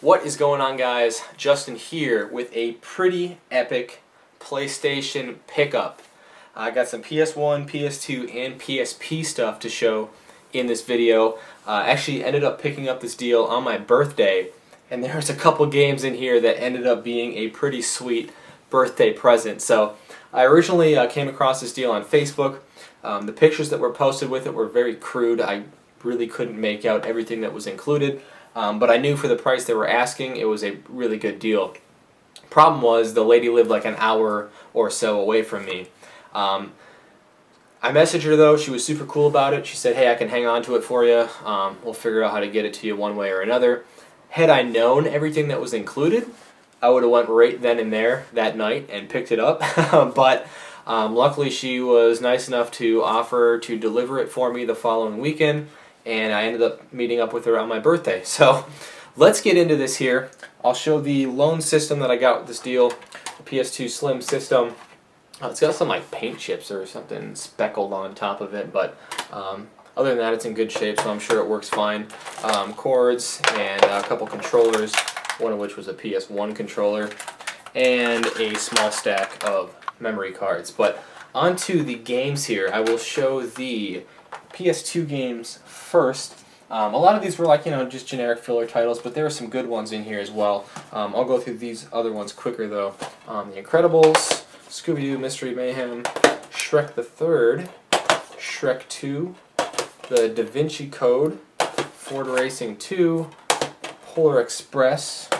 What is going on, guys? Justin here with a pretty epic PlayStation pickup. I got some PS1, PS2, and PSP stuff to show in this video. Actually ended up picking up this deal on my birthday, and there's a couple games in here that ended up being a pretty sweet birthday present. So I originally came across this deal on Facebook. The pictures that were posted with it were very crude. I really couldn't make out everything that was included. But I knew for the price they were asking, it was a really good deal. Problem was, the lady lived like an hour or so away from me. I messaged her though. She was super cool about it. She said, hey, I can hang on to it for you. We'll figure out how to get it to you one way or another. Had I known everything that was included, I would have went right then and there that night and picked it up. But luckily she was nice enough to offer to deliver it for me the following weekend. And I ended up meeting up with her on my birthday. So let's get into this here. I'll show the loan system that I got with this deal, the PS2 Slim system. It's got some like paint chips or something speckled on top of it, but other than that it's in good shape, so I'm sure it works fine. Cords and a couple controllers, one of which was a PS1 controller, and a small stack of memory cards. But onto the games here. I will show the PS2 games first. A lot of these were like, just generic filler titles, but there are some good ones in here as well. I'll go through these other ones quicker though. The Incredibles, Scooby-Doo Mystery Mayhem, Shrek the Third, Shrek 2, the Da Vinci Code, Ford Racing 2, Polar Express,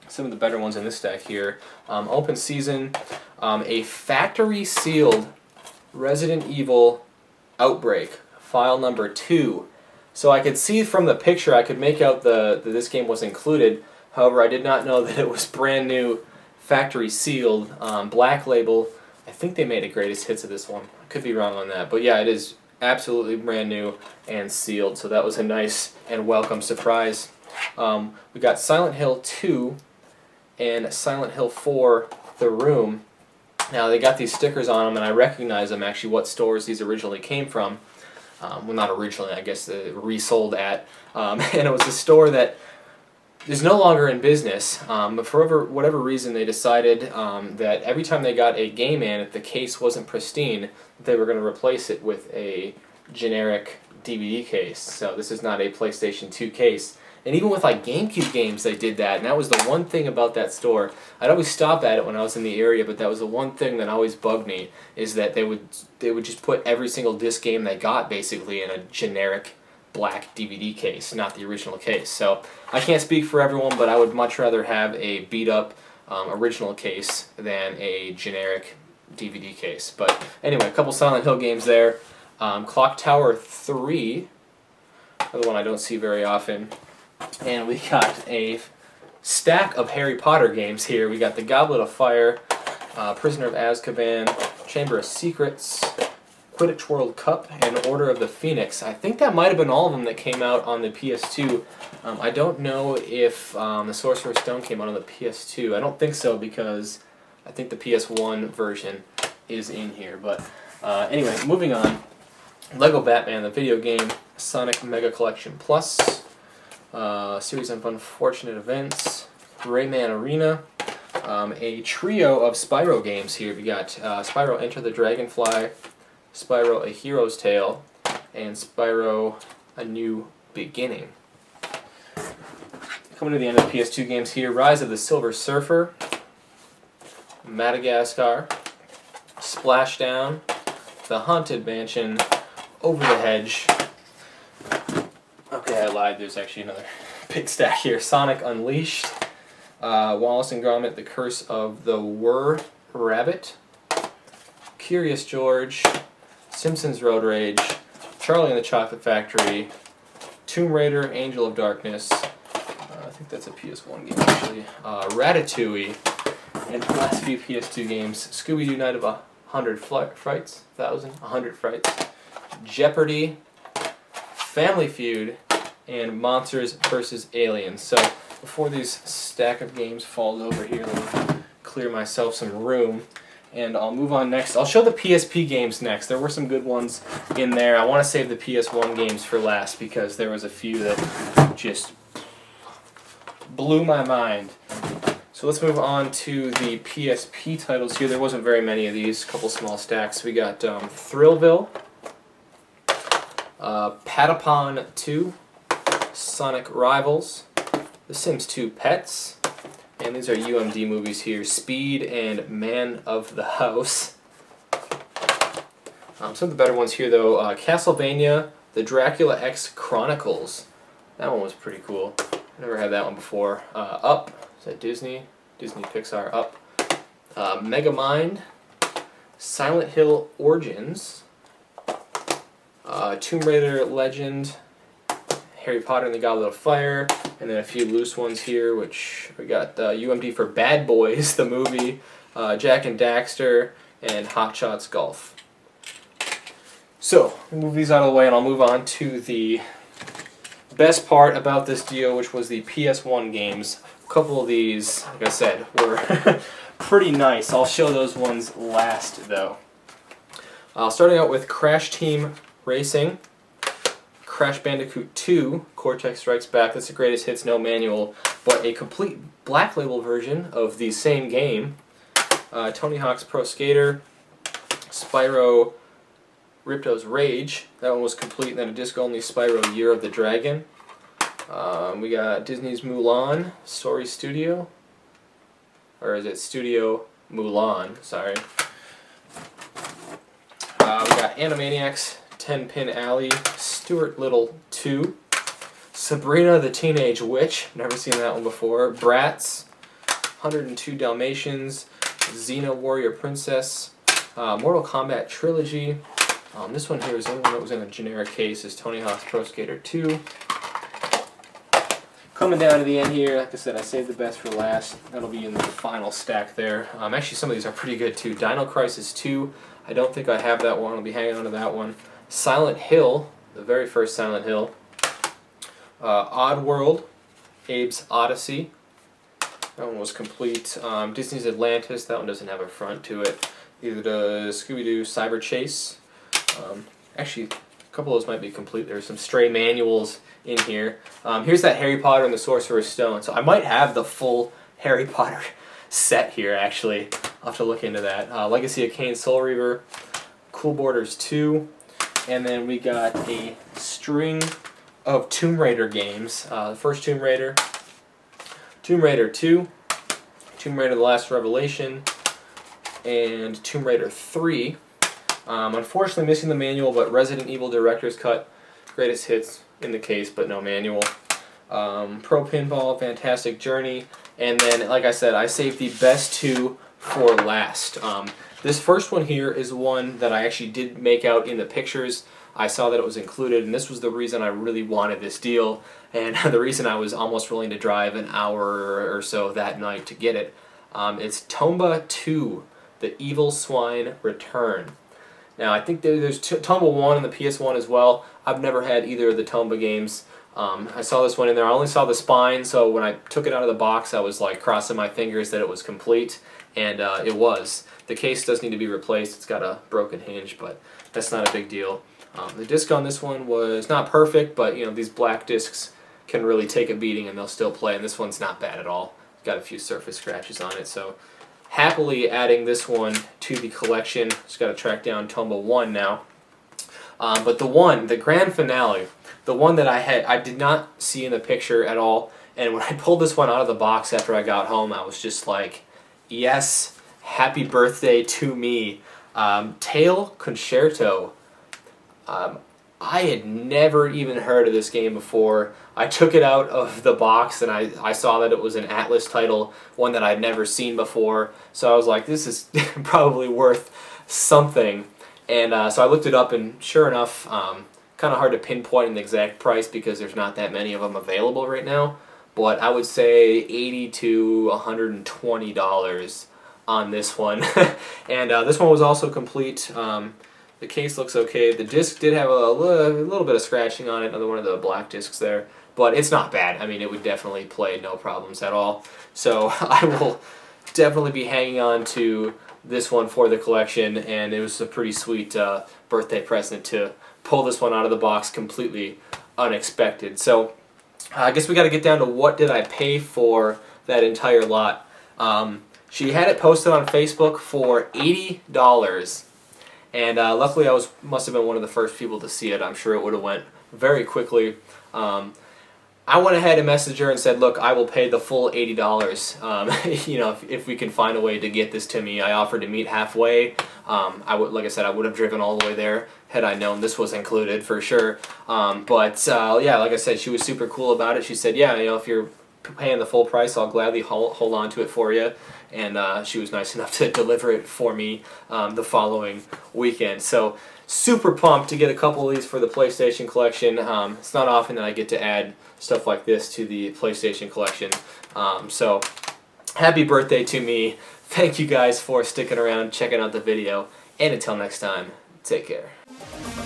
some of the better ones in this stack here, Open Season, a factory sealed Resident Evil Outbreak, file number 2. So I could see from the picture, I could make out that this game was included. However, I did not know that it was brand new, factory sealed, black label. I think they made a greatest hits of this one. I could be wrong on that, but yeah, it is absolutely brand new and sealed. So that was a nice and welcome surprise. We got Silent Hill 2 and Silent Hill 4, The Room. Now they got these stickers on them, and I recognize them actually what stores these originally came from. Well, not originally, I guess they resold at. And it was a store that is no longer in business. But for whatever reason, they decided that every time they got a game in, if the case wasn't pristine, they were going to replace it with a generic DVD case. So this is not a PlayStation 2 case. And even with like GameCube games, they did that, and that was the one thing about that store. I'd always stop at it when I was in the area, but that was the one thing that always bugged me, is that they would just put every single disc game they got basically in a generic black DVD case, not the original case. So I can't speak for everyone, but I would much rather have a beat up original case than a generic DVD case. But anyway, a couple Silent Hill games there. Clock Tower 3, another one I don't see very often. And we got a stack of Harry Potter games here. We got the Goblet of Fire, Prisoner of Azkaban, Chamber of Secrets, Quidditch World Cup, and Order of the Phoenix. I think that might have been all of them that came out on the PS2. I don't know if the Sorcerer's Stone came out on the PS2. I don't think so, because I think the PS1 version is in here. But anyway, moving on. Lego Batman, the video game, Sonic Mega Collection Plus, Series of Unfortunate Events, Rayman Arena, a trio of Spyro games here. We got Spyro Enter the Dragonfly, Spyro A Hero's Tale, and Spyro A New Beginning. Coming to the end of the PS2 games here, Rise of the Silver Surfer, Madagascar, Splashdown, The Haunted Mansion, Over the Hedge. Okay, I lied. There's actually another big stack here. Sonic Unleashed, Wallace and Gromit, The Curse of the Were Rabbit, Curious George, Simpsons Road Rage, Charlie and the Chocolate Factory, Tomb Raider, Angel of Darkness, I think that's a PS1 game actually, Ratatouille, and the last few PS2 games, Scooby-Doo Night of 100 Frights, 100 Frights, Jeopardy, Family Feud, and Monsters vs. Aliens. So before this stack of games falls over here, let me clear myself some room, and I'll move on next. I'll show the PSP games next. There were some good ones in there. I want to save the PS1 games for last because there was a few that just blew my mind. So let's move on to the PSP titles here. There wasn't very many of these, a couple small stacks. We got Thrillville, Patapon 2, Sonic Rivals, The Sims 2 Pets, and these are UMD movies here, Speed and Man of the House. Some of the better ones here though, Castlevania, The Dracula X Chronicles. That one was pretty cool. Never had that one before. Up, is that Disney? Disney Pixar, Up. Megamind, Silent Hill Origins, Tomb Raider Legend, Harry Potter and the Goblet of Fire, and then a few loose ones here, which we got UMD for Bad Boys, the movie, Jak and Daxter, and Hot Shots Golf. So, we'll move these out of the way and I'll move on to the best part about this deal, which was the PS1 games. A couple of these, like I said, were pretty nice. I'll show those ones last, though. Starting out with Crash Team Racing, Crash Bandicoot 2, Cortex Strikes Back. That's the greatest hits, no manual, but a complete black label version of the same game. Tony Hawk's Pro Skater, Spyro Ripto's Rage. That one was complete, and then a disc-only Spyro Year of the Dragon. We got Disney's Mulan, Story Studio, or is it Studio Mulan, sorry. We got Animaniacs, 10-Pin Alley, Stuart Little 2, Sabrina the Teenage Witch, never seen that one before, Bratz, 102 Dalmatians, Xena Warrior Princess, Mortal Kombat Trilogy. This one here is the only one that was in a generic case, is Tony Hawk's Pro Skater 2. Coming down to the end here, like I said, I saved the best for last. That'll be in the final stack there. Actually, some of these are pretty good too. Dino Crisis 2, I don't think I have that one. I'll be hanging on to that one. Silent Hill, the very first Silent Hill. Oddworld, Abe's Odyssey. That one was complete. Disney's Atlantis, that one doesn't have a front to it. Either does Scooby-Doo Cyber Chase. Actually, a couple of those might be complete. There's some stray manuals in here. Here's that Harry Potter and the Sorcerer's Stone. So I might have the full Harry Potter set here, actually. I'll have to look into that. Legacy of Kain Soul Reaver, Cool Borders 2, and then we got a string of Tomb Raider games. The first Tomb Raider, Tomb Raider 2, Tomb Raider The Last Revelation, and Tomb Raider 3. Unfortunately missing the manual, but Resident Evil Director's Cut, greatest hits in the case, but no manual. Pro Pinball, Fantastic Journey, and then, like I said, I saved the best two for last. This first one here is one that I actually did make out in the pictures. I saw that it was included, and this was the reason I really wanted this deal, and the reason I was almost willing to drive an hour or so that night to get it. It's Tomba 2, The Evil Swine Return. Now, I think there's Tomba 1 and the PS1 as well. I've never had either of the Tomba games. I saw this one in there. I only saw the spine, so when I took it out of the box, I was like crossing my fingers that it was complete, and it was. The case does need to be replaced. It's got a broken hinge, but that's not a big deal. The disc on this one was not perfect, but you know, these black discs can really take a beating and they'll still play, and this one's not bad at all. It's got a few surface scratches on it, so happily adding this one to the collection. Just got to track down Tomba 1 now. But the grand finale, the one that I did not see in the picture at all, and when I pulled this one out of the box after I got home, I was just like, yes, happy birthday to me. Tail Concerto. I had never even heard of this game before. I took it out of the box and I saw that it was an Atlas title, one that I'd never seen before. So I was like, this is probably worth something. And so I looked it up, and sure enough, kind of hard to pinpoint an exact price because there's not that many of them available right now. But I would say $80 to $120 on this one. And this one was also complete. The case looks okay. The disc did have a little bit of scratching on it, another one of the black discs there, but it's not bad. I mean, it would definitely play no problems at all. So I will definitely be hanging on to this one for the collection, and it was a pretty sweet birthday present to pull this one out of the box completely unexpected. So I guess we got to get down to what did I pay for that entire lot. She had it posted on Facebook for $80, and luckily I must have been one of the first people to see it. I'm sure it would have went very quickly. I went ahead and messaged her and said, look, I will pay the full $80. You know, if we can find a way to get this to me. I offered to meet halfway. Like I said, I would have driven all the way there had I known this was included for sure. Yeah, like I said, she was super cool about it. She said, yeah, you know, if you're paying the full price, I'll gladly hold on to it for you. And she was nice enough to deliver it for me the following weekend. So super pumped to get a couple of these for the PlayStation collection. It's not often that I get to add stuff like this to the PlayStation collection. So happy birthday to me. Thank you guys for sticking around, checking out the video, and until next time, take care.